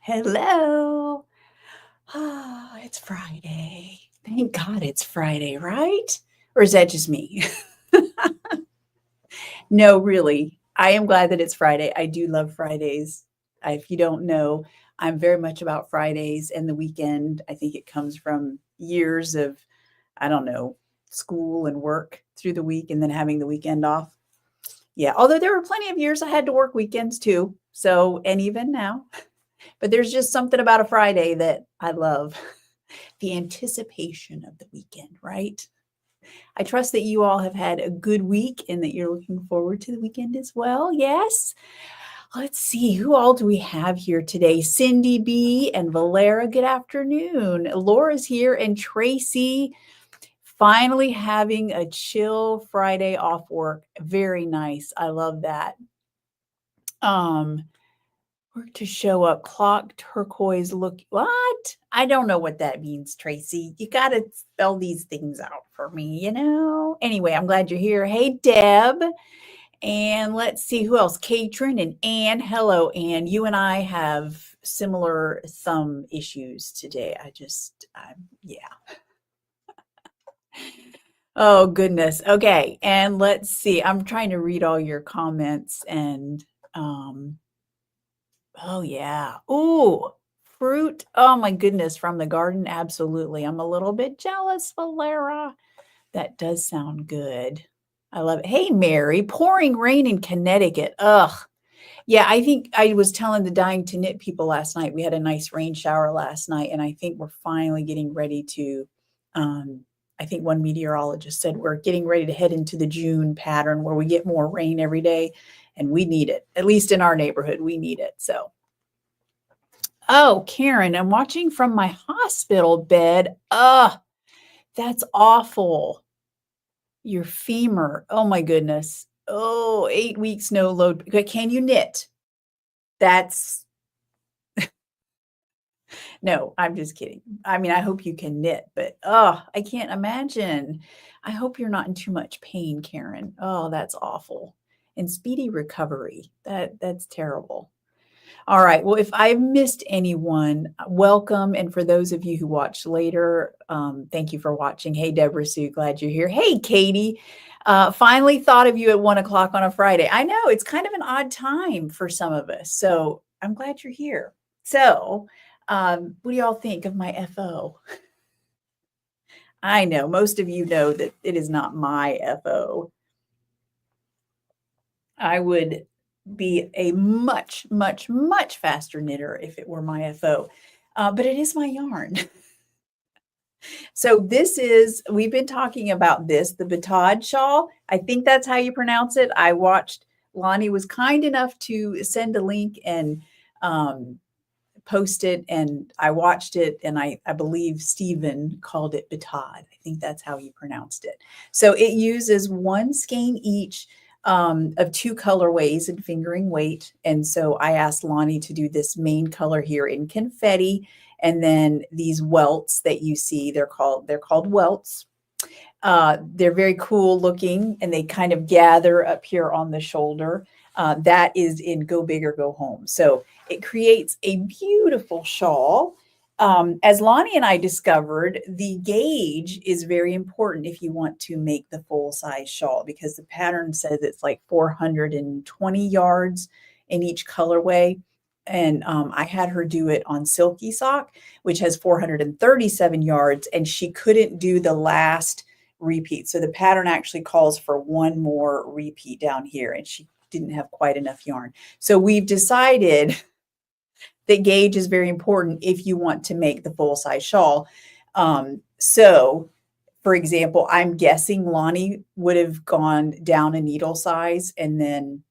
Hello. Ah, it's Friday. Thank God it's Friday, right? Or is that just me? No, really. I am glad that it's Friday. I do love Fridays. If you don't know, I'm very much about Fridays and the weekend. I think it comes from years of, I don't know, school and work through the week and then having the weekend off. Yeah, although there were plenty of years I had to work weekends too. So, and even now, but there's just something about a Friday that I love. The anticipation of the weekend, right? I trust that you all have had a good week and that you're looking forward to the weekend as well. Yes. Let's see, who all do we have here today? Cindy B and Valera, good afternoon. Laura's here and Tracy finally having a chill Friday off work. Very nice. I love that. Work to show up, clock turquoise look. What? I don't know what that means, Tracy. You got to spell these things out for me, you know? Anyway, I'm glad you're here. Hey, Deb. And let's see who else. Katrin and Anne. Hello, Anne. You and I have similar thumb issues today. Yeah. Oh, goodness. Okay. And let's see. I'm trying to read all your comments and, oh, yeah. Ooh, fruit. Oh, my goodness. From the garden. Absolutely. I'm a little bit jealous, Valera. That does sound good. I love it. Hey, Mary, pouring rain in Connecticut. Ugh. Yeah, I think I was telling the Dying to Knit people last night. We had a nice rain shower last night, and I think we're finally getting ready to, I think one meteorologist said we're getting ready to head into the June pattern where we get more rain every day, and we need it. At least in our neighborhood, we need it. So, oh, Karen, I'm watching from my hospital bed. Ugh, that's awful. Your femur. Oh my goodness. Oh, 8 weeks, no load. Can you knit? That's no, I'm just kidding. I mean, I hope you can knit, but oh, I can't imagine. I hope you're not in too much pain, Karen. Oh, that's awful. And speedy recovery. That's terrible. All right. Well, if I've missed anyone, welcome. And for those of you who watch later, thank you for watching. Hey, Deborah Sue, glad you're here. Hey, Katie, finally thought of you at 1 o'clock on a Friday. I know it's kind of an odd time for some of us. So I'm glad you're here. So what do y'all think of my FO? I know most of you know that it is not my FO. I would be a much, much, much faster knitter if it were my FO, but it is my yarn. So we've been talking about this, the Batad Shawl. I think that's how you pronounce it. I watched, Lonnie was kind enough to send a link and post it, and I watched it, and I believe Stephen called it Batad. I think that's how he pronounced it. So it uses one skein each of two colorways and fingering weight. And so I asked Lonnie to do this main color here in confetti, and then these welts that you see, they're called welts. They're very cool looking, and they kind of gather up here on the shoulder. That is in Go Big or Go Home. So it creates a beautiful shawl. As Lonnie and I discovered, the gauge is very important if you want to make the full size shawl, because the pattern says it's like 420 yards in each colorway. And I had her do it on Silky Sock, which has 437 yards, and she couldn't do the last repeat. So the pattern actually calls for one more repeat down here, and she didn't have quite enough yarn. So we've decided that gauge is very important if you want to make the full size shawl. So for example, I'm guessing Lonnie would have gone down a needle size, and then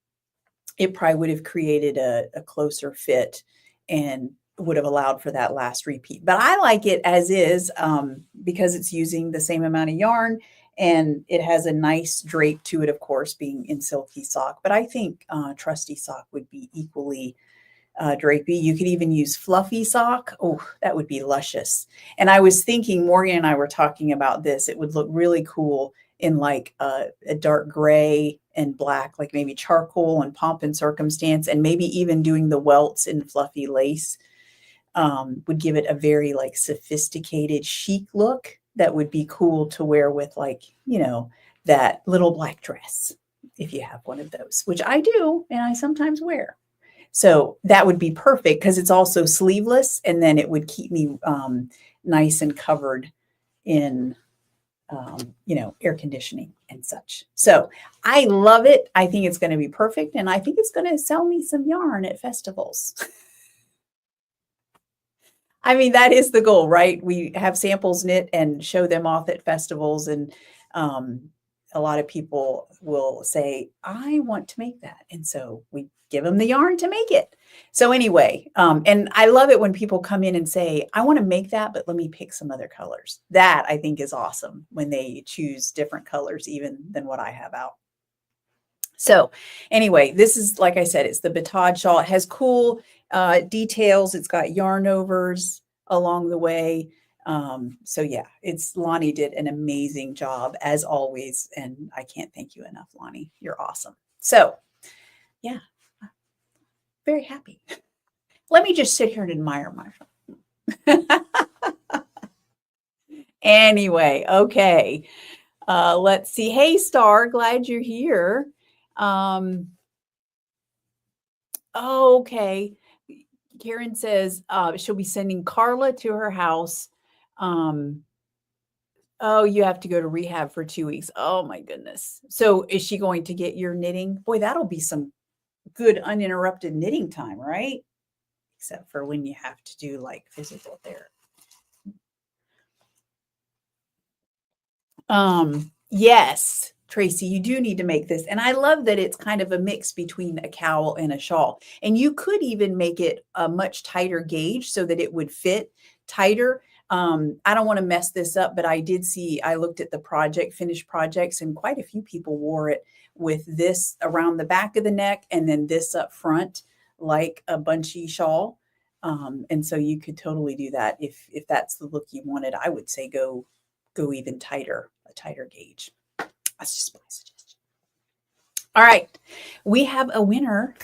it probably would have created a closer fit and would have allowed for that last repeat. But I like it as is because it's using the same amount of yarn, and it has a nice drape to it, of course, being in Silky Sock. But I think Trusty Sock would be equally drapey. You could even use Fluffy Sock. Oh, that would be luscious. And I was thinking, Morgan and I were talking about this, it would look really cool in like a dark gray and black, like maybe charcoal and pomp and circumstance, and maybe even doing the welts in fluffy lace. would give it a very like sophisticated chic look that would be cool to wear with like, you know, that little black dress, if you have one of those, which I do and I sometimes wear. So that would be perfect because it's also sleeveless, and then it would keep me nice and covered in, you know, air conditioning and such. So I love it. I think it's going to be perfect, and I think it's going to sell me some yarn at festivals. I mean, that is the goal, right? We have samples knit and show them off at festivals, and a lot of people will say, I want to make that. And so we give them the yarn to make it. So anyway, and I love it when people come in and say, I want to make that, but let me pick some other colors. That I think is awesome when they choose different colors even than what I have out. So anyway, this is, like I said, it's the Batad Shawl. It has cool details. It's got yarn overs along the way. So yeah, Lonnie did an amazing job as always. And I can't thank you enough, Lonnie. You're awesome. So yeah, very happy. Let me just sit here and admire my Anyway, okay. Let's see. Hey, Star, glad you're here. Okay. Karen says she'll be sending Carla to her house. Oh, you have to go to rehab for 2 weeks. Oh my goodness. So is she going to get your knitting? Boy, that'll be some good uninterrupted knitting time, right? Except for when you have to do like physical therapy. Yes, Tracy, you do need to make this. And I love that it's kind of a mix between a cowl and a shawl. And you could even make it a much tighter gauge so that it would fit tighter. I don't want to mess this up, but I looked at the finished projects, and quite a few people wore it with this around the back of the neck and then this up front, like a bunchy shawl. And so you could totally do that. If that's the look you wanted, I would say go even tighter, a tighter gauge. That's just my suggestion. All right. We have a winner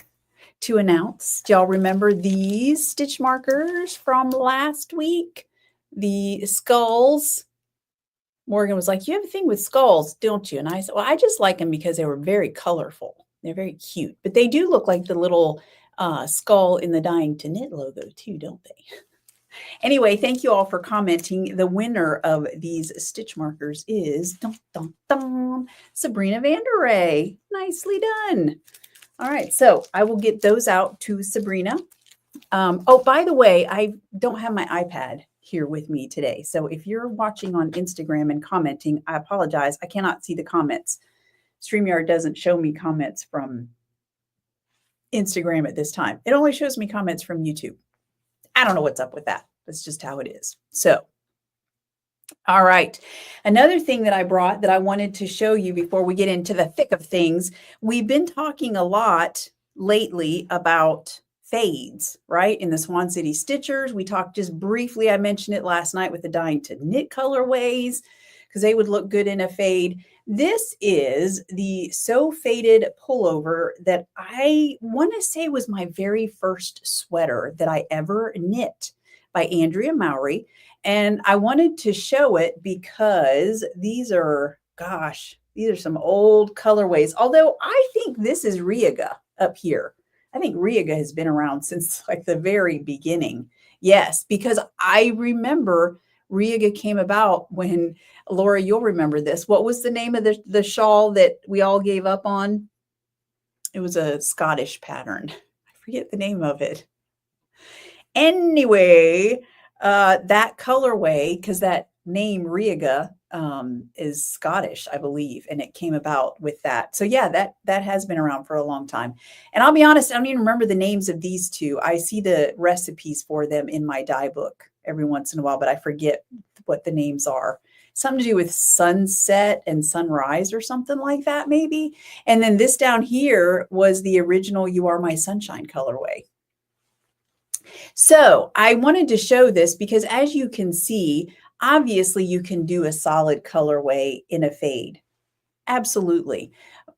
to announce. Do y'all remember these stitch markers from last week? The skulls. Morgan was like, you have a thing with skulls, don't you? And I said, well, I just like them because they were very colorful. They're very cute, but they do look like the little skull in the Dying to Knit logo too, don't they? Anyway, thank you all for commenting. The winner of these stitch markers is Sabrina Vanderay. Nicely done. All right, so I will get those out to Sabrina. Oh, by the way, I don't have my iPad here with me today. So if you're watching on Instagram and commenting, I apologize. I cannot see the comments. StreamYard doesn't show me comments from Instagram at this time. It only shows me comments from YouTube. I don't know what's up with that. That's just how it is. So, all right. Another thing that I brought that I wanted to show you before we get into the thick of things, we've been talking a lot lately about fades, right? In the Swan City Stitchers, we talked just briefly, I mentioned it last night with the Dying to Knit colorways, because they would look good in a fade. This is the So Faded pullover that I want to say was my very first sweater that I ever knit by Andrea Mowry. And I wanted to show it because these are some old colorways. Although I think this is Riega up here. I think Riega has been around since like the very beginning. Yes, because I remember Riega came about when, Laura, you'll remember this. What was the name of the shawl that we all gave up on? It was a Scottish pattern. I forget the name of it. Anyway, that colorway, because that name Riega is Scottish, I believe, and it came about with that. So yeah, that has been around for a long time. And I'll be honest, I don't even remember the names of these two. I see the recipes for them in my dye book every once in a while, but I forget what the names are. Something to do with sunset and sunrise or something like that, maybe. And then this down here was the original You Are My Sunshine colorway. So I wanted to show this because, as you can see, obviously you can do a solid colorway in a fade. Absolutely.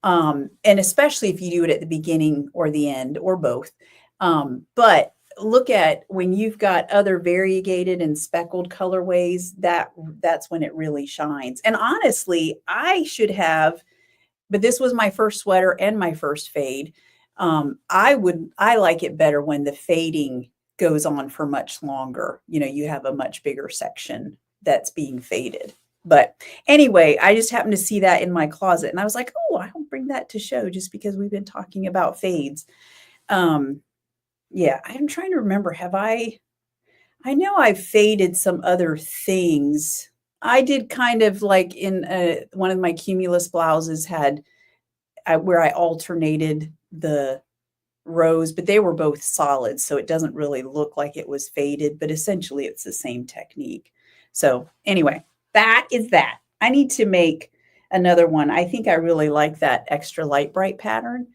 And especially if you do it at the beginning or the end or both. But look at when you've got other variegated and speckled colorways, that's when it really shines. And honestly, I should have, but this was my first sweater and my first fade. I like it better when the fading goes on for much longer. You have a much bigger section that's being faded. But anyway, I just happened to see that in my closet and I was like, oh, I'll bring that to show just because we've been talking about fades. Yeah, I'm trying to remember. I know I've faded some other things. I did kind of like in one of my Cumulus blouses where I alternated the rows, but they were both solid. So it doesn't really look like it was faded, but essentially it's the same technique. So anyway, that is that. I need to make another one. I think I really like that extra light bright pattern.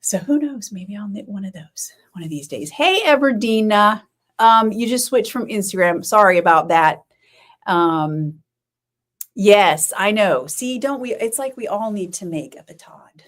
So who knows, maybe I'll knit one of those one of these days. Hey, Everdina, you just switched from Instagram. Sorry about that. Yes, I know. See, don't we? It's like we all need to make a batad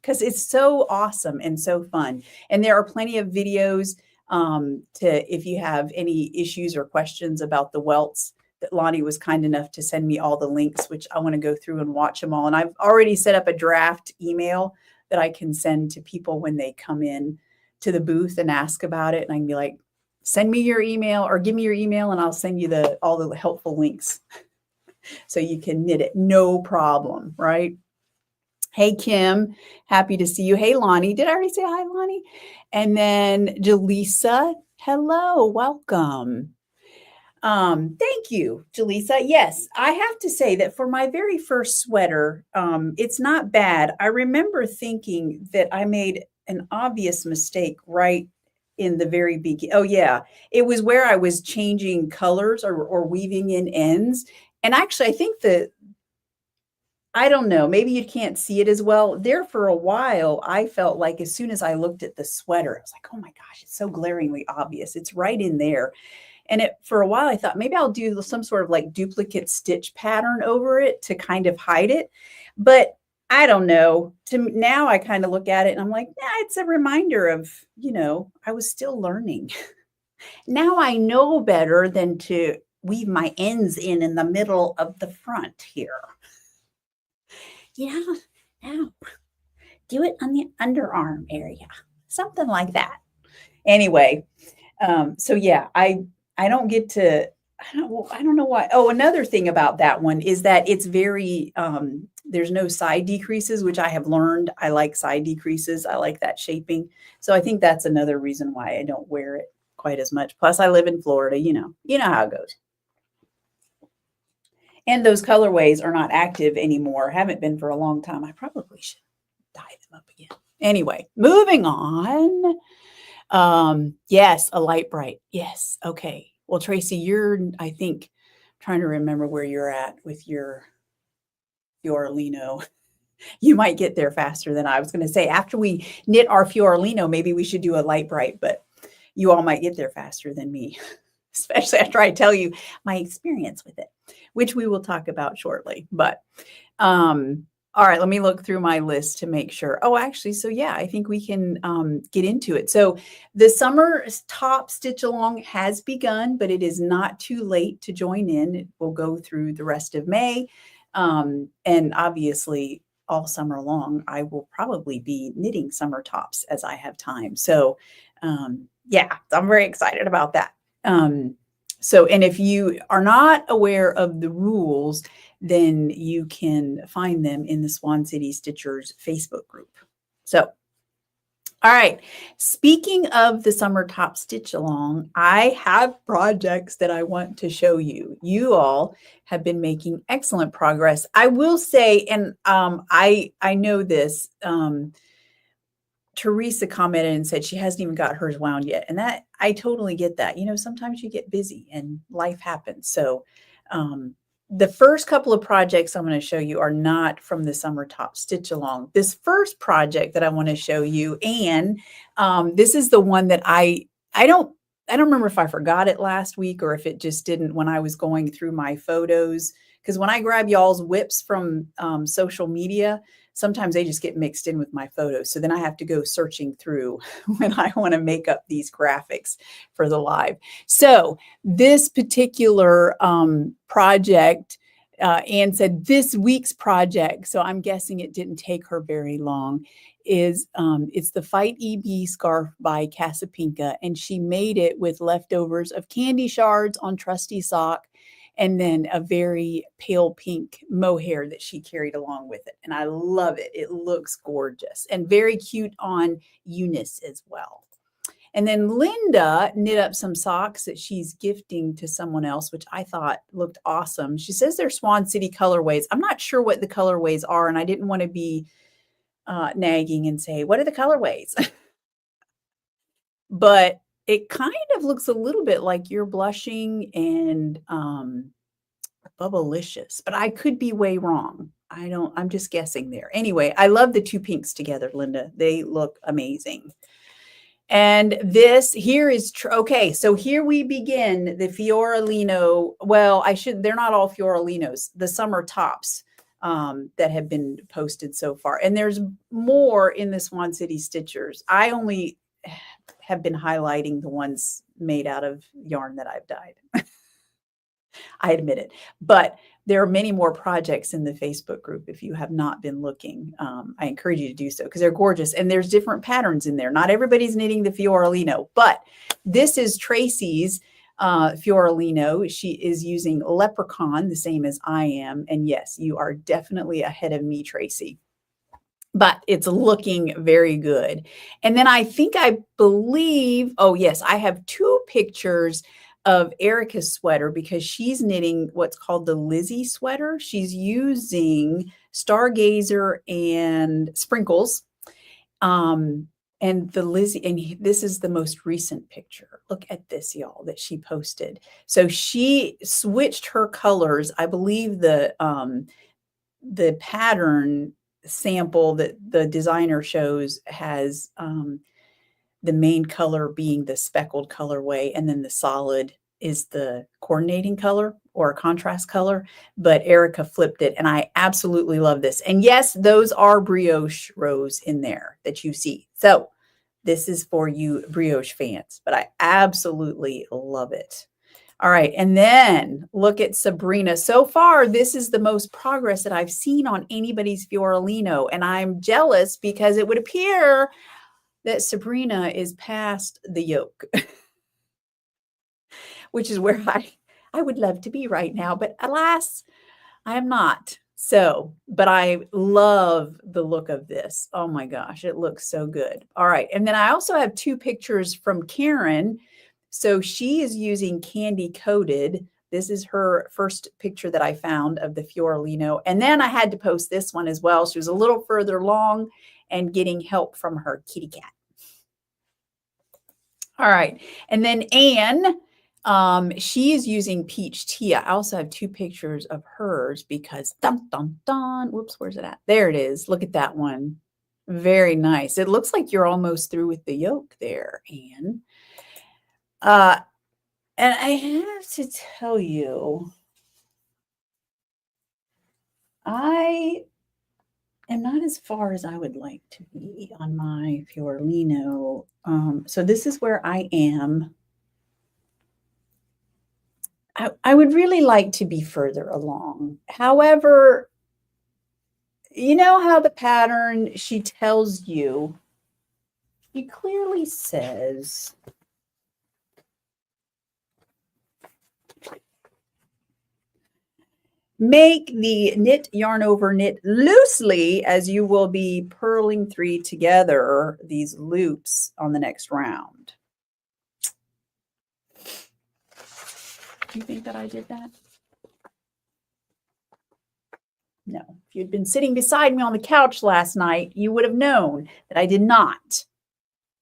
because it's so awesome and so fun. And there are plenty of videos if you have any issues or questions about the welts, that Lonnie was kind enough to send me all the links, which I want to go through and watch them all. And I've already set up a draft email that I can send to people when they come in to the booth and ask about it. And I can be like, send me your email or give me your email and I'll send you all the helpful links so you can knit it. No problem, right? Hey, Kim, happy to see you. Hey, Lonnie. Did I already say hi, Lonnie? And then Jaleesa, hello, welcome. Thank you, Jaleesa. Yes, I have to say that for my very first sweater, it's not bad. I remember thinking that I made an obvious mistake right in the very beginning. Oh yeah, it was where I was changing colors or weaving in ends. And actually, I think I don't know, maybe you can't see it as well. There for a while, I felt like as soon as I looked at the sweater, I was like, oh my gosh, it's so glaringly obvious. It's right in there. And for a while, I thought maybe I'll do some sort of like duplicate stitch pattern over it to kind of hide it. But I don't know. Now I kind of look at it and I'm like, nah, it's a reminder of, I was still learning. Now I know better than to weave my ends in the middle of the front here. Now do it on the underarm area, something like that. Anyway, so yeah, I don't get to, I don't know why. Oh, another thing about that one is that it's very, there's no side decreases, which I have learned. I like side decreases. I like that shaping. So I think that's another reason why I don't wear it quite as much. Plus I live in Florida, you know how it goes. And those colorways are not active anymore. Haven't been for a long time. I probably should dye them up again. Anyway, moving on. Yes, a light bright. Yes. Okay. Well, Tracy, I think, trying to remember where you're at with your fiorellino. You might get there faster than I was going to say. After we knit our fiorellino, maybe we should do a light bright, but you all might get there faster than me, especially after I tell you my experience with it, which we will talk about shortly. But, all right, let me look through my list to make sure. Oh, actually, so yeah, I think we can get into it. So the summer top stitch along has begun, but it is not too late to join in. It will go through the rest of May. And obviously all summer long, I will probably be knitting summer tops as I have time. So yeah, I'm very excited about that. And if you are not aware of the rules, then you can find them in the Swan City Stitchers Facebook group. So, all right. Speaking of the summer top stitch along, I have projects that I want to show you. You all have been making excellent progress. I will say, and I know this, Teresa commented and said she hasn't even got hers wound yet. And that I totally get that. Sometimes you get busy and life happens. So the first couple of projects I'm going to show you are not from the summer top stitch along. This first project that I want to show you, and this is the one that I don't remember if I forgot it last week or if it just didn't when I was going through my photos. Because when I grab y'all's whips from social media, sometimes they just get mixed in with my photos. So then I have to go searching through when I want to make up these graphics for the live. So this particular project, Anne said this week's project, so I'm guessing it didn't take her very long, is it's the Fight EB scarf by Casapinka, and she made it with leftovers of candy shards on trusty sock, and then a very pale pink mohair that she carried along with it. And I love it. It looks gorgeous and very cute on Eunice as well. And then Linda knit up some socks that she's gifting to someone else, which I thought looked awesome. She says they're Swan City colorways. I'm not sure what the colorways are, and I didn't want to be nagging and say, what are the colorways? But it kind of looks a little bit like You're Blushing and Bubblicious, but I could be way wrong. I'm just guessing there. Anyway, I love the two pinks together, Linda. They look amazing. And this here is, okay, so here we begin the fiorellino. Well, they're not all fiorellinos, the summer tops that have been posted so far. And there's more in the Swan City Stitchers. I only have been highlighting the ones made out of yarn that I've dyed. I admit it, but there are many more projects in the Facebook group. If you have not been looking, I encourage you to do so because they're gorgeous and there's different patterns in there. Not everybody's knitting the fiorellino, but this is Tracy's fiorellino. She is using Leprechaun, the same as I am. And yes, you are definitely ahead of me, Tracy. But it's looking very good. And then I believe, oh yes, I have two pictures of Erica's sweater because she's knitting what's called the Lizzie sweater. She's using Stargazer and Sprinkles. And the Lizzie, and this is the most recent picture. Look at this, y'all, that she posted. So she switched her colors. I believe the pattern sample that the designer shows has the main color being the speckled colorway, and then the solid is the coordinating color or a contrast color, but Erica flipped it, and I absolutely love this. And yes, those are brioche rows in there that you see. So this is for you brioche fans, but I absolutely love it. All right, and then look at Sabrina. So far, this is the most progress that I've seen on anybody's fiorellino, and I'm jealous because it would appear that Sabrina is past the yoke, which is where I would love to be right now, but alas, I am not. So, but I love the look of this. Oh my gosh, it looks so good. All right, and then I also have two pictures from Karen. So she is using Candy Coated. This is her first picture that I found of the fiorellino. And then I had to post this one as well. She was a little further along and getting help from her kitty cat. All right. And then Anne, she is using Peach Tea. I also have two pictures of hers because dun, dun, dun. Whoops, where's it at? There it is. Look at that one. Very nice. It looks like you're almost through with the yoke there, Anne. And I have to tell you, I am not as far as I would like to be on my fiorellino. So this is where I am. I would really like to be further along. However, you know how the pattern she tells you, she clearly says, make the knit yarn over knit loosely as you will be purling 3 together these loops on the next round. Do you think that I did that? No. If you'd been sitting beside me on the couch last night, you would have known that I did not.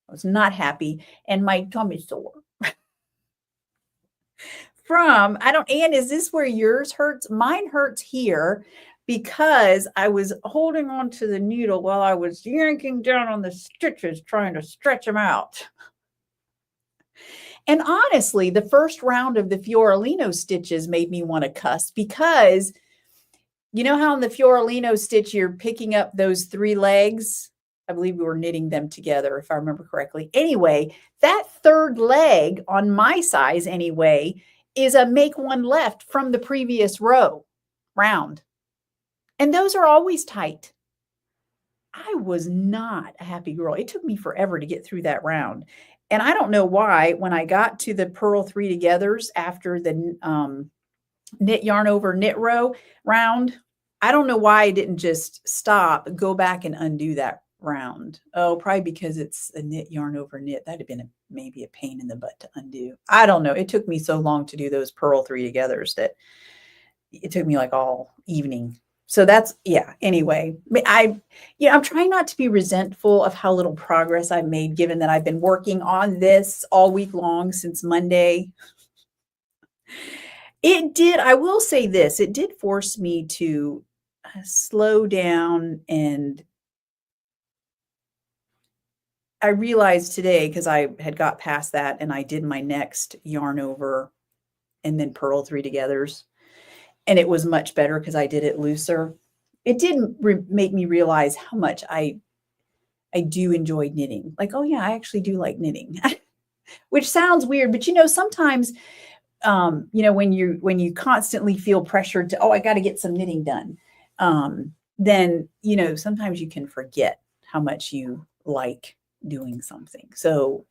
I was not happy, and my tummy sore. Anne, is this where yours hurts? Mine hurts here because I was holding on to the needle while I was yanking down on the stitches, trying to stretch them out. And honestly, the first round of the fiorellino stitches made me want to cuss because You know how in the fiorellino stitch, you're picking up those 3 legs? I believe we were knitting them together, if I remember correctly. Anyway, that 3rd leg on my size anyway, is a make one left from the previous round. And those are always tight. I was not a happy girl. It took me forever to get through that round. And I don't know why, when I got to the purl 3 togethers after the knit yarn over knit row round, I don't know why I didn't just stop, go back and undo that round. Oh, probably because it's a knit yarn over knit. That'd have been maybe a pain in the butt to undo. I don't know. It took me so long to do those purl 3 togethers that it took me like all evening. So that's, yeah, anyway, I'm trying not to be resentful of how little progress I've made, given that I've been working on this all week long since Monday. I will say this, it did force me to slow down, and I realized today, because I had got past that and I did my next yarn over and then purl 3 togethers, and it was much better because I did it looser. It did make me realize how much I do enjoy knitting. Like, oh yeah, I actually do like knitting, which sounds weird, but sometimes when you constantly feel pressured to, I got to get some knitting done, then, sometimes you can forget how much you like doing something. So,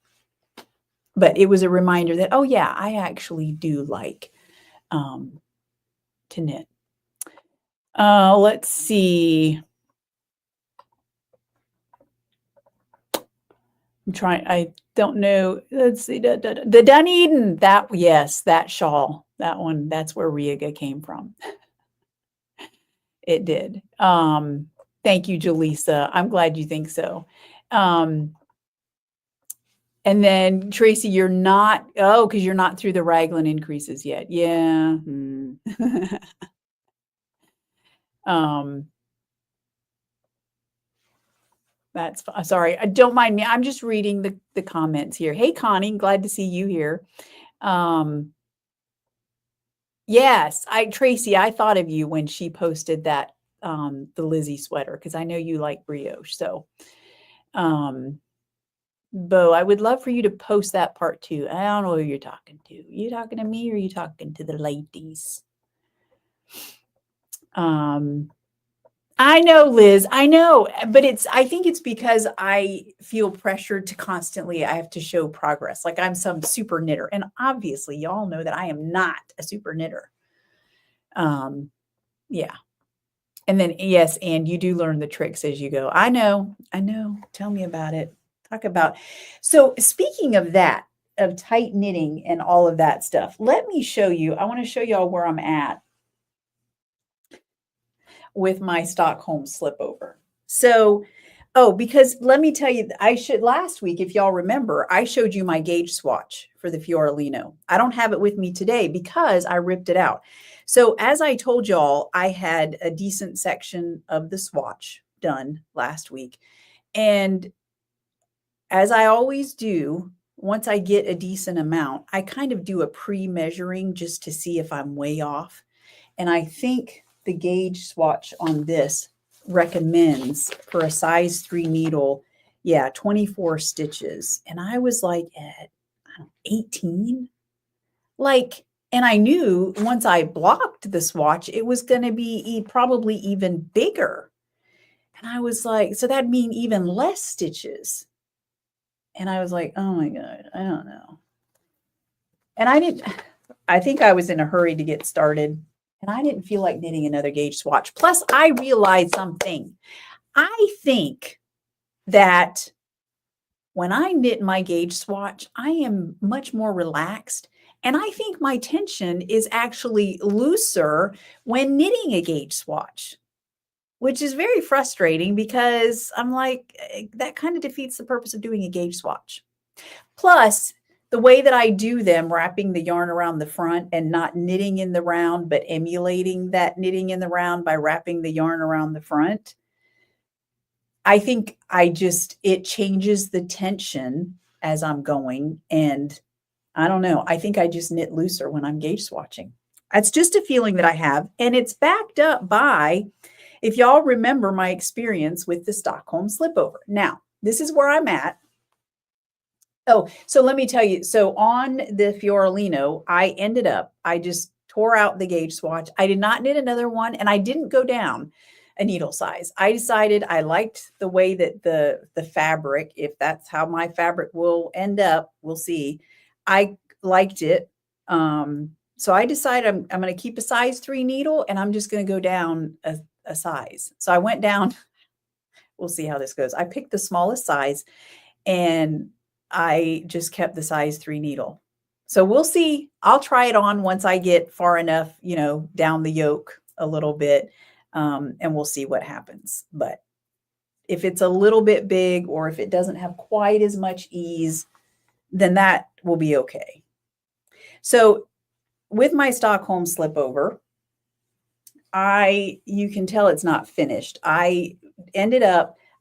but it was a reminder that, oh yeah, I actually do like, to knit. Let's see. I'm trying, I don't know. Let's see. The Dunedin, that shawl, that one, that's where Riga came from. It did. Thank you, Jaleesa. I'm glad you think so. And then Tracy, you're not, because you're not through the raglan increases yet. Yeah. That's sorry. Don't mind me. I'm just reading the comments here. Hey, Connie, glad to see you here. Yes, Tracy, I thought of you when she posted that, the Lizzie sweater, because I know you like brioche. So, Bo, I would love for you to post that part too. I don't know who you're talking to. You talking to me or are you talking to the ladies? I know, Liz, I know, but I think it's because I feel pressured to constantly, I have to show progress. Like I'm some super knitter. And obviously y'all know that I am not a super knitter. Yeah. And then, yes, and you do learn the tricks as you go. I know. Tell me about it. Talk about. So speaking of that, of tight knitting and all of that stuff, let me show you. I want to show y'all where I'm at with my Stockholm Slipover. So, because let me tell you, last week, if y'all remember, I showed you my gauge swatch for the fiorellino. I don't have it with me today because I ripped it out. So as I told y'all, I had a decent section of the swatch done last week. And as I always do, once I get a decent amount, I kind of do a pre-measuring just to see if I'm way off. And I think the gauge swatch on this recommends for a size 3 needle, 24 stitches. And I was like at 18. And I knew once I blocked the swatch, it was going to be probably even bigger. And I was like, so that'd mean even less stitches. And I was like, oh my God, I don't know. And I think I was in a hurry to get started. And I didn't feel like knitting another gauge swatch. Plus, I realized something. I think that when I knit my gauge swatch, I am much more relaxed. And I think my tension is actually looser when knitting a gauge swatch, which is very frustrating because I'm like, that kind of defeats the purpose of doing a gauge swatch. Plus, the way that I do them, wrapping the yarn around the front and not knitting in the round, but emulating that knitting in the round by wrapping the yarn around the front, I think it changes the tension as I'm going. And I don't know, I think I just knit looser when I'm gauge swatching. That's just a feeling that I have. And it's backed up by, if y'all remember my experience with the Stockholm Slipover. Now, this is where I'm at. Oh, so let me tell you. So on the fiorellino, I just tore out the gauge swatch. I did not knit another one, and I didn't go down a needle size. I decided I liked the way that the fabric, if that's how my fabric will end up, we'll see. I liked it. So I decided I'm going to keep a size 3 needle, and I'm just going to go down a size. So I went down. We'll see how this goes. I picked the smallest size, and I just kept the size 3 needle. So we'll see. I'll try it on once I get far enough, down the yoke a little bit, and we'll see what happens. But if it's a little bit big, or if it doesn't have quite as much ease, then that will be okay. So with my Stockholm Slipover, you can tell it's not finished. I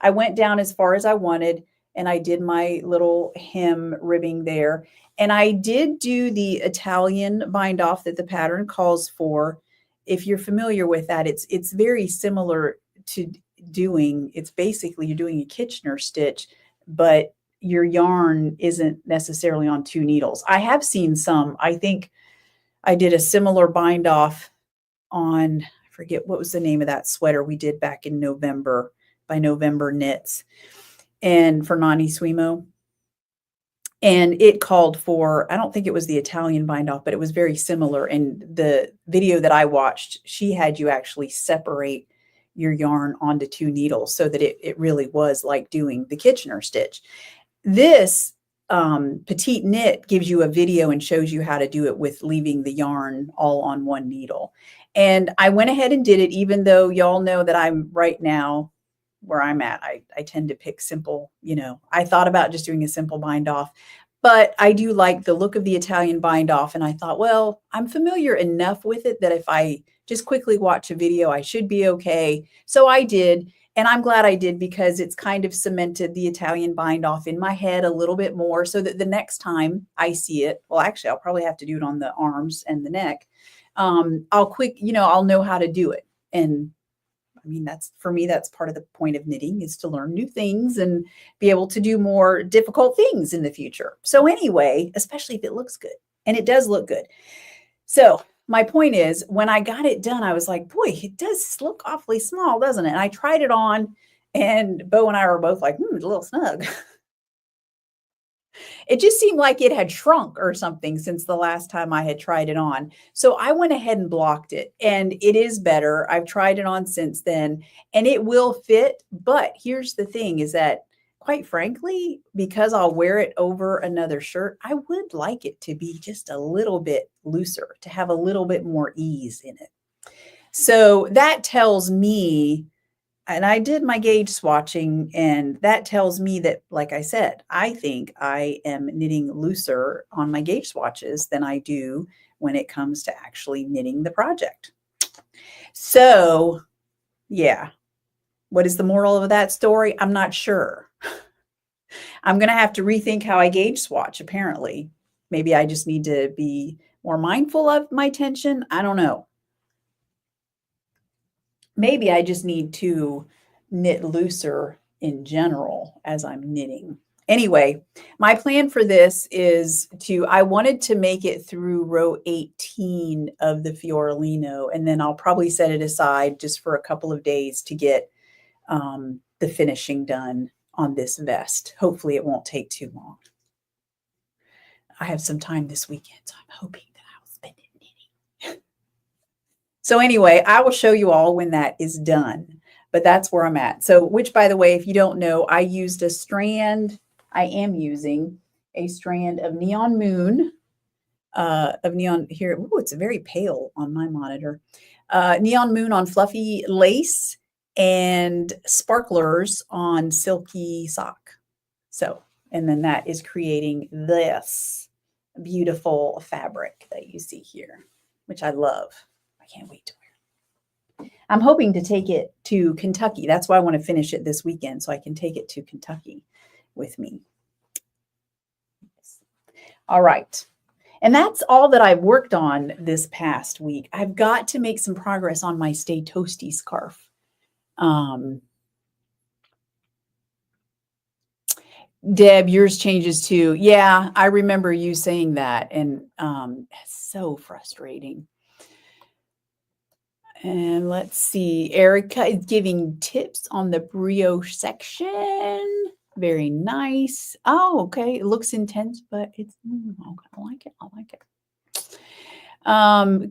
went down as far as I wanted, and I did my little hem ribbing there. And I did do the Italian bind off that the pattern calls for. If you're familiar with that, it's very similar to it's basically you're doing a Kitchener stitch, but your yarn isn't necessarily on 2 needles. I have seen some. I think I did a similar bind off on, I forget what was the name of that sweater we did back in November by November Knits, and for Nani Swimo. And it called for, I don't think it was the Italian bind off, but it was very similar. And the video that I watched, she had you actually separate your yarn onto 2 needles so that it really was like doing the Kitchener stitch. This petite knit gives you a video and shows you how to do it with leaving the yarn all on 1 needle. And I went ahead and did it, even though y'all know that I'm right now where I'm at. I tend to pick simple, I thought about just doing a simple bind off, but I do like the look of the Italian bind off. And I thought, well, I'm familiar enough with it that if I just quickly watch a video, I should be okay. So I did. And I'm glad I did, because it's kind of cemented the Italian bind off in my head a little bit more, so that the next time I see it, well, actually, I'll probably have to do it on the arms and the neck. I'll know how to do it. And I mean, for me, that's part of the point of knitting, is to learn new things and be able to do more difficult things in the future. So anyway, especially if it looks good, and it does look good. So my point is, when I got it done, I was like, boy, it does look awfully small, doesn't it? And I tried it on, and Bo and I were both like, it's a little snug. It just seemed like it had shrunk or something since the last time I had tried it on. So I went ahead and blocked it, and it is better. I've tried it on since then, and it will fit. But here's the thing, is that, quite frankly, because I'll wear it over another shirt, I would like it to be just a little bit looser, to have a little bit more ease in it. So that tells me, and I did my gauge swatching, and that tells me that, like I said, I think I am knitting looser on my gauge swatches than I do when it comes to actually knitting the project. So yeah, what is the moral of that story? I'm not sure. I'm going to have to rethink how I gauge swatch, apparently. Maybe I just need to be more mindful of my tension. I don't know. Maybe I just need to knit looser in general as I'm knitting. Anyway, my plan for this is I wanted to make it through row 18 of the fiorellino, and then I'll probably set it aside just for a couple of days to get the finishing done on this vest. Hopefully it won't take too long. I have some time this weekend, so I'm hoping that I'll spend it knitting. So anyway, I will show you all when that is done, but that's where I'm at. So, which, by the way, if you don't know, I am using a strand of Neon Moon, here. Ooh, it's very pale on my monitor. Neon Moon on fluffy lace and sparklers on silky sock. So, and then that is creating this beautiful fabric that you see here, which I love. I can't wait to wear it. I'm hoping to take it to Kentucky. That's why I want to finish it this weekend, so I can take it to Kentucky with me. All right. And that's all that I've worked on this past week. I've got to make some progress on my Stay Toasty scarf. Deb, yours changes too. Yeah, I remember you saying that, and it's so frustrating. And let's see, Erica is giving tips on the brioche section. Very nice. Oh, okay. It looks intense, but it's okay. I like it. I like it.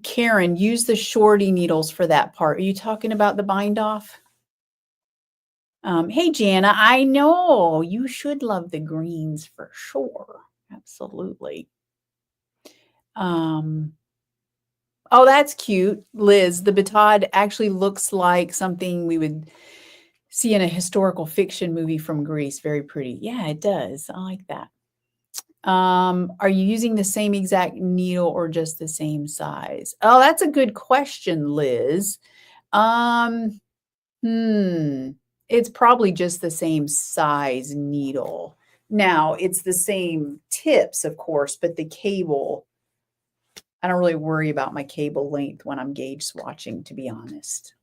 Karen, use the shorty needles for that part. Are you talking about the bind off? Hey, Jana, I know you should love the greens for sure. Absolutely. Oh, that's cute. Liz, the batad actually looks like something we would see in a historical fiction movie from Greece. Very pretty. Yeah, it does. I like that. Are you using the same exact needle or just the same size? Oh, that's a good question, Liz. It's probably just the same size needle. Now, it's the same tips, of course, but the cable, I don't really worry about my cable length when I'm gauge swatching, to be honest.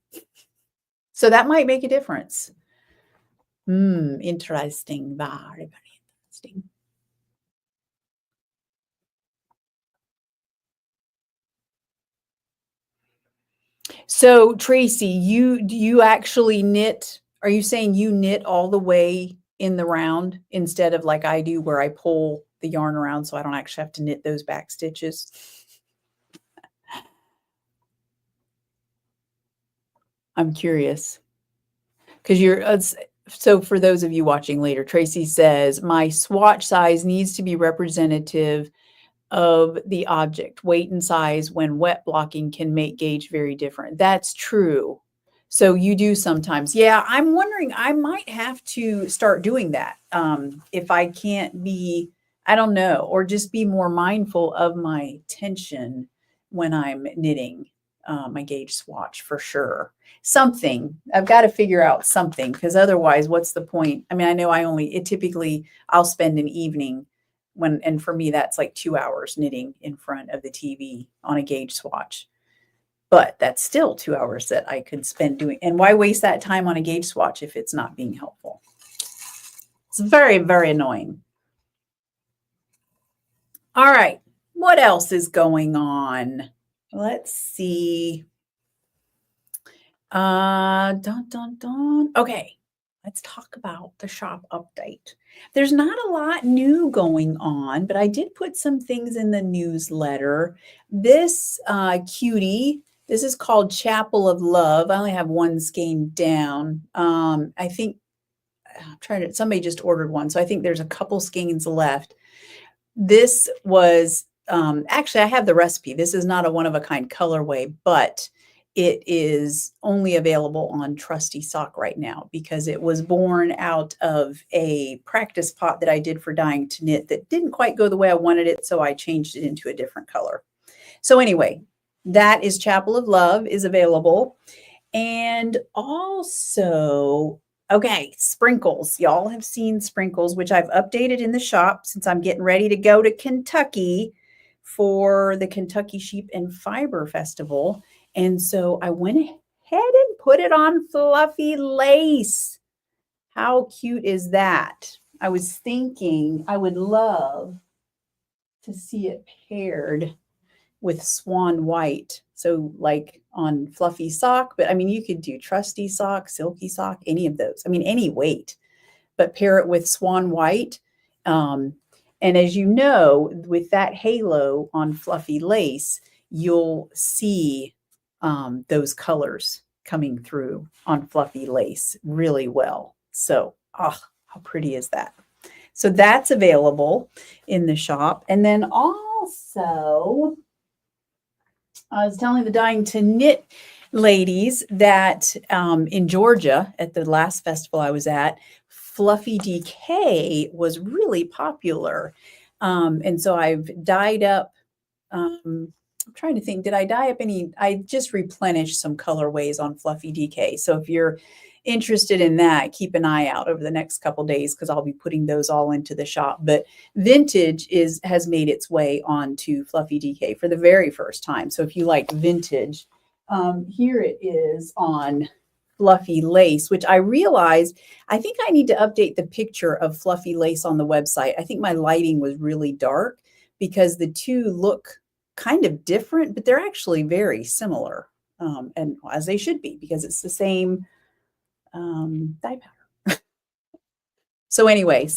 So that might make a difference. Interesting. Very, very interesting. So Tracy, do you actually knit? Are you saying you knit all the way in the round instead of like I do where I pull the yarn around so I don't actually have to knit those back stitches? I'm curious because so for those of you watching later, Tracy says my swatch size needs to be representative of the object. Weight and size when wet blocking can make gauge very different. That's true. So you do sometimes. Yeah, I'm wondering, I might have to start doing that. If I can't be, I don't know, or just be more mindful of my tension when I'm knitting my gauge swatch for sure. Something, I've got to figure out something because otherwise what's the point? I mean, I know I'll spend an evening and for me, that's like 2 hours knitting in front of the TV on a gauge swatch. But that's still 2 hours that I could spend doing. And why waste that time on a gauge swatch if it's not being helpful? It's very, very annoying. All right. What else is going on? Let's see. Okay. Let's talk about the shop update. There's not a lot new going on, but I did put some things in the newsletter. This cutie, this is called Chapel of Love. I only have one skein down. I think somebody just ordered one, so I think there's a couple skeins left. This was, actually, I have the recipe. This is not a one-of-a-kind colorway, but it is only available on Trusty Sock right now because it was born out of a practice pot that I did for dyeing to knit that didn't quite go the way I wanted it, so I changed it into a different color. So anyway, that is Chapel of Love is available. And also, okay, sprinkles. Y'all have seen sprinkles, which I've updated in the shop since I'm getting ready to go to Kentucky for the Kentucky Sheep and Fiber Festival. And so I went ahead and put it on fluffy lace. How cute is that? I was thinking I would love to see it paired with Swan white. So like on fluffy sock, but I mean, you could do trusty sock, silky sock, any of those. I mean, any weight, but pair it with Swan white. And as you know, with that halo on fluffy lace, you'll see those colors coming through on fluffy lace really well. So, how pretty is that? So that's available in the shop. And then also, I was telling the Dying to Knit ladies that in Georgia at the last festival I was at, Fluffy DK was really popular. And so I've dyed up, I'm trying to think, did I dye up any? I just replenished some colorways on Fluffy DK. So if you're interested in that, keep an eye out over the next couple days because I'll be putting those all into the shop. But vintage has made its way onto Fluffy DK for the very first time. So if you like vintage, here it is on Fluffy Lace, which I realized I think I need to update the picture of Fluffy Lace on the website. I think my lighting was really dark because the two look kind of different, but they're actually very similar, and as they should be because it's the same dye powder. So anyway,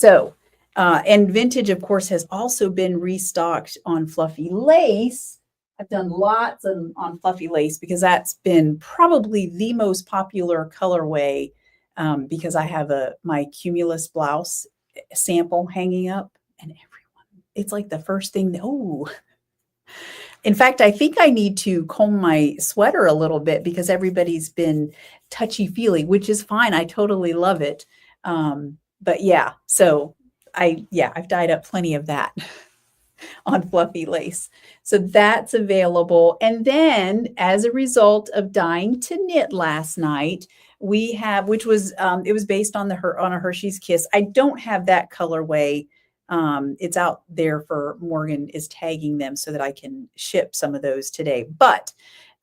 and vintage, of course, has also been restocked on Fluffy Lace. I've done lots on Fluffy Lace because that's been probably the most popular colorway, because I have my Cumulus blouse sample hanging up, and everyone, it's like the first thing in fact, I think I need to comb my sweater a little bit because everybody's been touchy-feely, which is fine. I totally love it. But yeah, so I've dyed up plenty of that on Fluffy Lace. So that's available. And then as a result of dying to knit last night, we have, which was, it was based on a Hershey's Kiss. I don't have that colorway. It's out there for Morgan is tagging them so that I can ship some of those today. But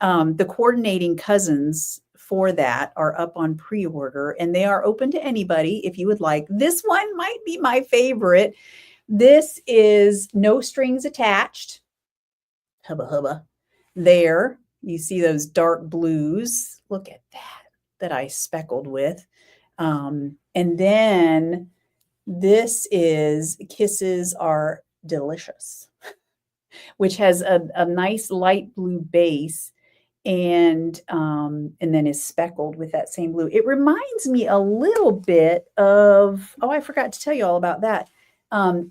the coordinating cousins for that are up on pre-order, and they are open to anybody if you would like. This one might be my favorite. This is no strings attached. Hubba hubba. There, you see those dark blues. Look at that I speckled with. And then this is Kisses Are Delicious, which has a nice light blue base and then is speckled with that same blue. It reminds me a little bit of, I forgot to tell you all about that.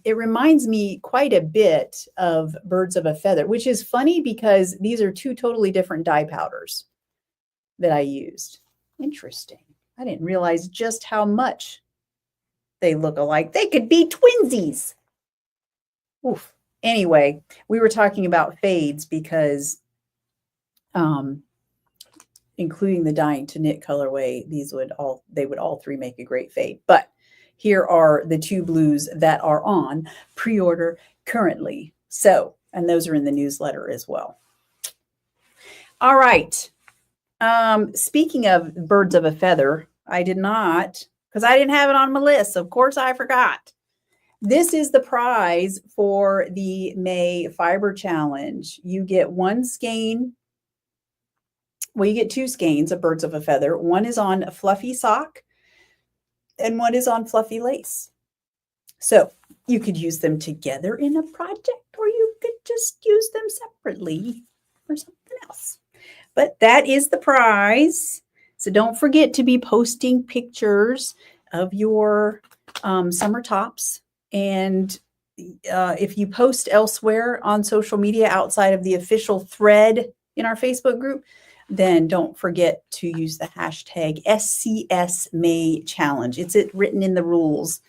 It reminds me quite a bit of Birds of a Feather, which is funny because these are two totally different dye powders that I used. Interesting. I didn't realize just how much they look alike. They could be twinsies. Oof. Anyway, we were talking about fades because including the dying to knit colorway, they would all three make a great fade. But here are the two blues that are on pre-order currently. So, and those are in the newsletter as well. All right. Speaking of Birds of a Feather, I did not, because I didn't have it on my list. So of course I forgot. This is the prize for the May Fiber Challenge. You get one skein. Well, you get two skeins of Birds of a Feather. One is on a fluffy sock and one is on Fluffy Lace. So you could use them together in a project, or you could just use them separately for something else. But that is the prize. So don't forget to be posting pictures of your summer tops. And if you post elsewhere on social media outside of the official thread in our Facebook group, then don't forget to use the hashtag SCSMayChallenge. It's written in the rules,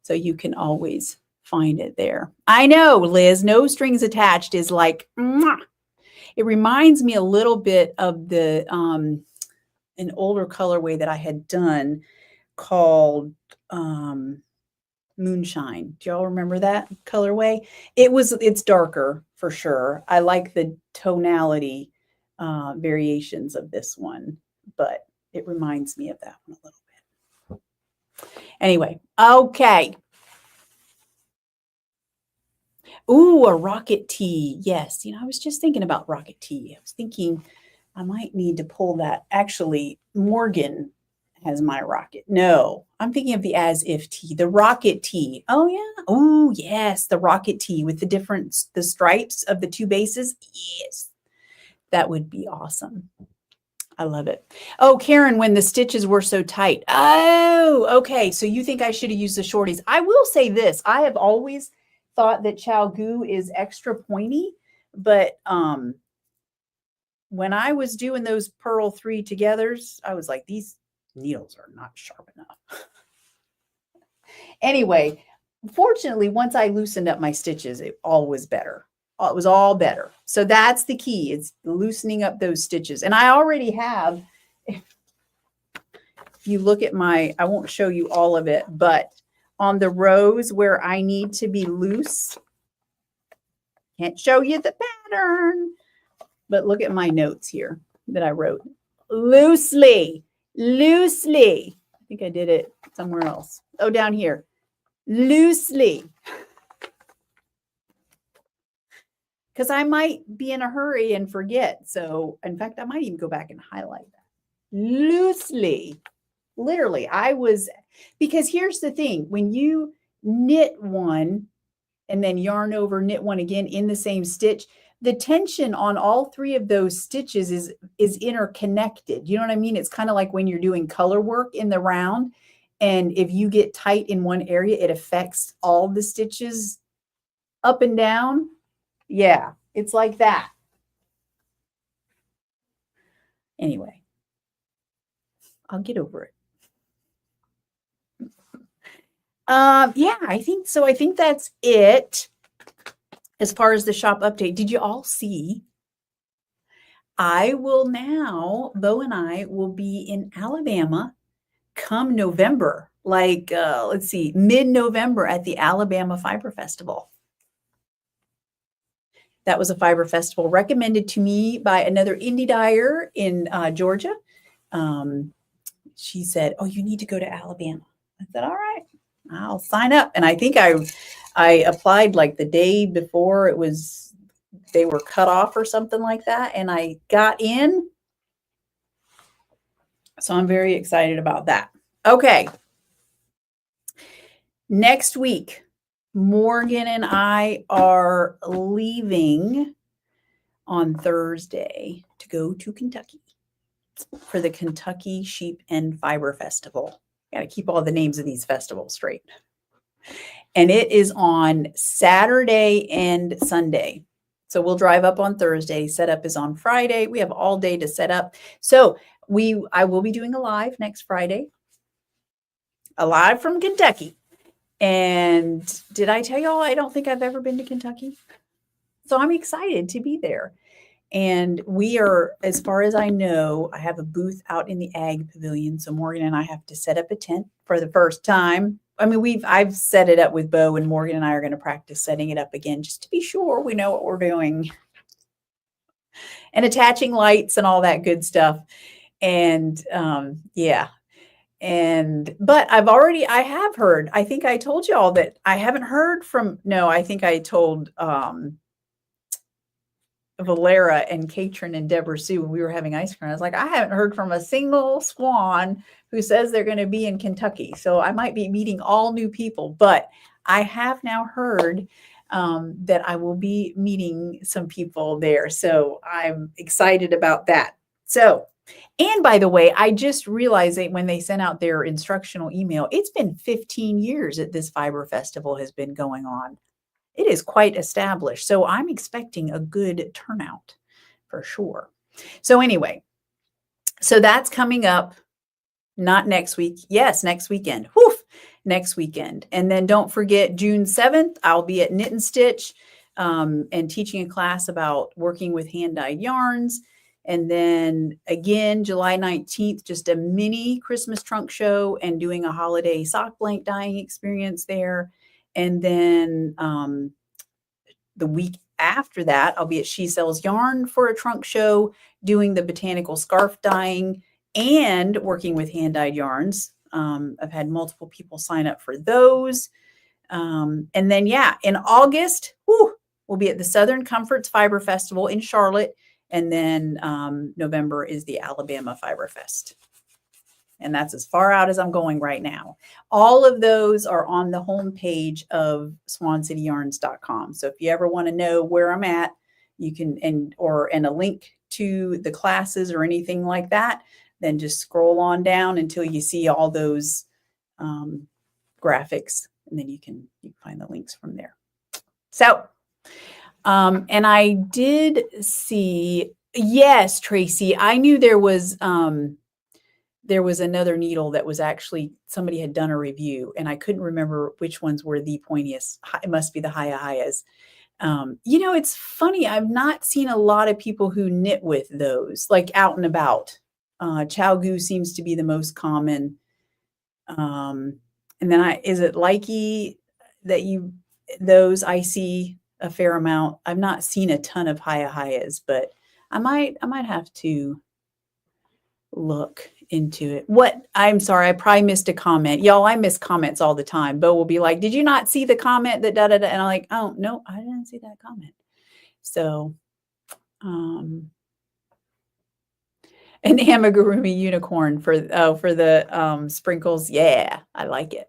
so you can always find it there. I know, Liz, no strings attached is like, mwah. It reminds me a little bit of the an older colorway that I had done called Moonshine. Do y'all remember that colorway? It's darker for sure. I like the tonality variations of this one, but it reminds me of that one a little bit. Anyway, okay. Ooh, a rocket tee. Yes, I was just thinking about rocket tee. I was thinking I might need to pull that. Actually, Morgan has my rocket. No, I'm thinking of the as if tee, the rocket tee. Oh yeah. Oh yes, the rocket tee with the stripes of the two bases. Yes. That would be awesome. I love it. Oh, Karen, when the stitches were so tight. Oh, okay. So you think I should have used the shorties. I will say this. I have always thought that ChiaoGoo is extra pointy, but when I was doing those Pearl 3 togethers, I was like, these needles are not sharp enough. Anyway, fortunately, once I loosened up my stitches, it all was better. It was all better. So that's the key. It's loosening up those stitches. And I already have, if you look at I won't show you all of it, but on the rows where I need to be loose, can't show you the pattern, but look at my notes here that I wrote. Loosely. I think I did it somewhere else. Oh, down here. Loosely. Because I might be in a hurry and forget. So, in fact, I might even go back and highlight that. Loosely. Literally, because here's the thing. When you knit one and then yarn over, knit one again in the same stitch, the tension on all three of those stitches is interconnected. You know what I mean? It's kind of like when you're doing color work in the round. And if you get tight in one area, it affects all the stitches up and down. Yeah, it's like that. Anyway, I'll get over it. Yeah, I think so. I think that's it as far as the shop update. Did you all see? Bo and I will be in Alabama come November, like, let's see, mid-November at the Alabama Fiber Festival. That was a fiber festival recommended to me by another indie dyer in Georgia. She said, "Oh, you need to go to Alabama." I said, "All right, I'll sign up." And I think I applied like the day before they were cut off or something like that. And I got in. So I'm very excited about that. Okay. Next week, Morgan and I are leaving on Thursday to go to Kentucky for the Kentucky Sheep and Fiber Festival. Got to keep all the names of these festivals straight. And it is on Saturday and Sunday. So we'll drive up on Thursday. Setup is on Friday. We have all day to set up. So I will be doing a live next Friday. A live from Kentucky. And did I tell y'all I don't think I've ever been to Kentucky? So I'm excited to be there. And we are, as far as I know, I have a booth out in the Ag Pavilion. So Morgan and I have to set up a tent for the first time. I mean, I've set it up with Bo, and Morgan and I are going to practice setting it up again just to be sure we know what we're doing. And attaching lights and all that good stuff. And yeah. But I have heard, I think I told y'all that I haven't heard from, no, I think I told Valera and Katrin and Deborah Sue when we were having ice cream. I was like, I haven't heard from a single Swan who says they're going to be in Kentucky. So I might be meeting all new people, but I have now heard that I will be meeting some people there. So I'm excited about that. So, and by the way, I just realized that when they sent out their instructional email, it's been 15 years that this fiber festival has been going on. It is quite established. So I'm expecting a good turnout for sure. So anyway, so that's coming up, not next week. Yes, next weekend. Whew, next weekend. And then don't forget June 7th, I'll be at Knit and Stitch and teaching a class about working with hand-dyed yarns. And then again, July 19th, just a mini Christmas trunk show and doing a holiday sock blank dyeing experience there. And then the week after that, I'll be at She Sells Yarn for a trunk show, doing the botanical scarf dyeing and working with hand-dyed yarns. I've had multiple people sign up for those. And then, yeah, in August, we'll be at the Southern Comforts Fiber Festival in Charlotte. And then November is the Alabama Fiber Fest. And that's as far out as I'm going right now. All of those are on the homepage of swancityarns.com. So if you ever want to know where I'm at, you can, and a link to the classes or anything like that, then just scroll on down until you see all those graphics, and then you can find the links from there. So, and I did see, yes, Tracy, I knew there was another needle that was actually, somebody had done a review, and I couldn't remember which ones were the pointiest. It must be the Hayas. It's funny. I've not seen a lot of people who knit with those, like out and about. Chow seems to be the most common. And then is it likey that those I see a fair amount. I've not seen a ton of hayas, but I might have to look into it. I'm sorry, I probably missed a comment. Y'all, I miss comments all the time. Bo will be like, did you not see the comment that da da da? And I'm like, oh no, I didn't see that comment. So an amigurumi unicorn for the sprinkles. Yeah, I like it.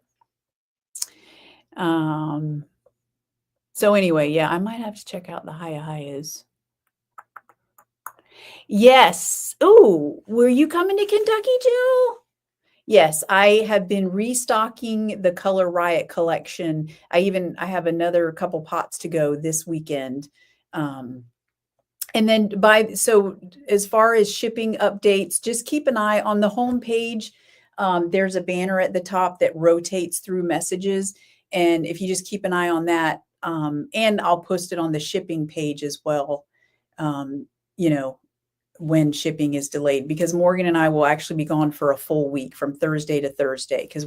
So anyway, yeah, I might have to check out the hayas. Yes. Ooh, were you coming to Kentucky too? Yes, I have been restocking the Color Riot collection. I have another couple pots to go this weekend. And then so as far as shipping updates, just keep an eye on the home page. There's a banner at the top that rotates through messages. And if you just keep an eye on that, and I'll post it on the shipping page as well, when shipping is delayed, because Morgan and I will actually be gone for a full week from Thursday to Thursday, because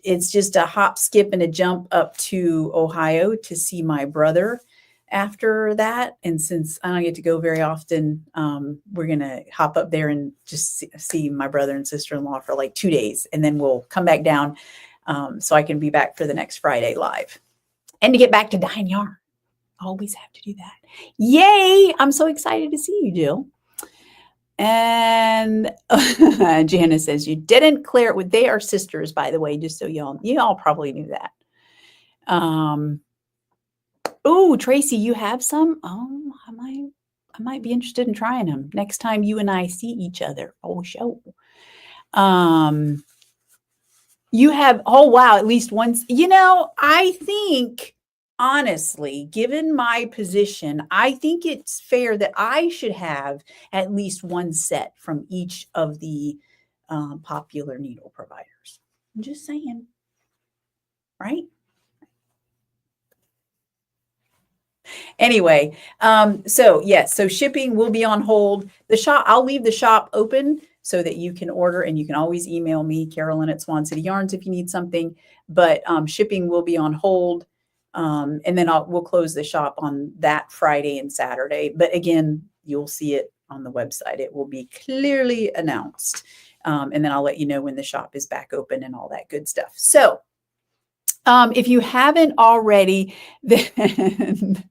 it's just a hop, skip, and a jump up to Ohio to see my brother after that. And since I don't get to go very often, we're going to hop up there and just see my brother and sister-in-law for like 2 days. And then we'll come back down so I can be back for the next Friday live. And to get back to dyeing yarn. Always have to do that. Yay! I'm so excited to see you, Jill. And Janice says, you didn't clear it with, they are sisters, by the way, just so y'all probably knew that. Oh, Tracy, you have some? Oh, I might be interested in trying them next time you and I see each other. Oh, show. You have, oh, wow, at least once. I think, honestly, given my position, I think it's fair that I should have at least one set from each of the popular needle providers. I'm just saying, right? Anyway, so yes, so shipping will be on hold. The shop, I'll leave the shop open so that you can order, and you can always email me, Carolyn at Swan City Yarns, if you need something. But shipping will be on hold, and then we'll close the shop on that Friday and Saturday. But again, you'll see it on the website. It will be clearly announced, and then I'll let you know when the shop is back open and all that good stuff. So if you haven't already, then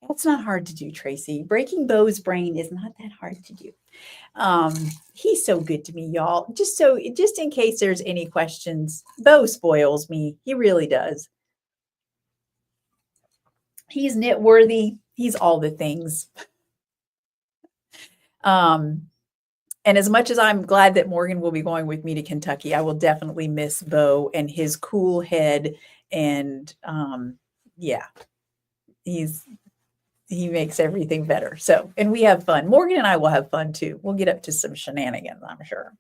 that's not hard to do, Tracy. Breaking Bo's brain is not that hard to do. He's so good to me, y'all. Just in case there's any questions, Bo spoils me. He really does. He's knit worthy. He's all the things. And as much as I'm glad that Morgan will be going with me to Kentucky, I will definitely miss Bo and his cool head. And yeah, he makes everything better. So, and we have fun. Morgan and I will have fun too. We'll get up to some shenanigans, I'm sure.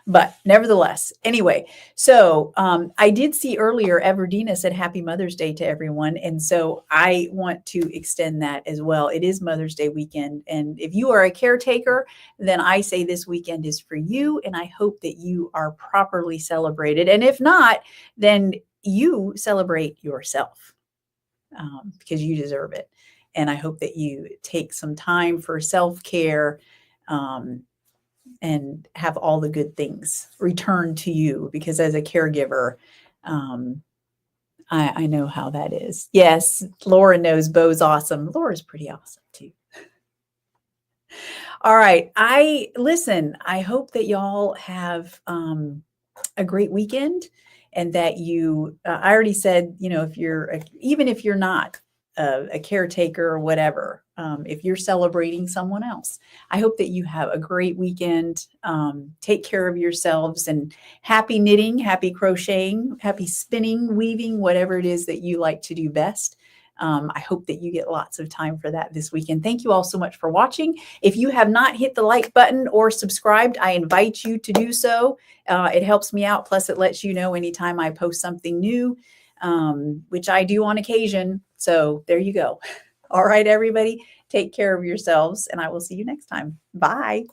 But nevertheless, anyway, so I did see earlier Everdina said Happy Mother's Day to everyone. And so I want to extend that as well. It is Mother's Day weekend. And if you are a caretaker, then I say this weekend is for you. And I hope that you are properly celebrated. And if not, then you celebrate yourself because you deserve it. And I hope that you take some time for self-care and have all the good things returned to you, because as a caregiver, I know how that is. Yes, Laura knows Bo's awesome. Laura's pretty awesome too. All right. I hope that y'all have a great weekend, and that you, I already said, even if you're not a caretaker or whatever, if you're celebrating someone else, I hope that you have a great weekend. Take care of yourselves, and happy knitting, happy crocheting, happy spinning, weaving, whatever it is that you like to do best. I hope that you get lots of time for that this weekend. Thank you all so much for watching. If you have not hit the like button or subscribed, I invite you to do so. It helps me out. Plus, it lets you know anytime I post something new, which I do on occasion. So there you go. All right, everybody, take care of yourselves, and I will see you next time. Bye.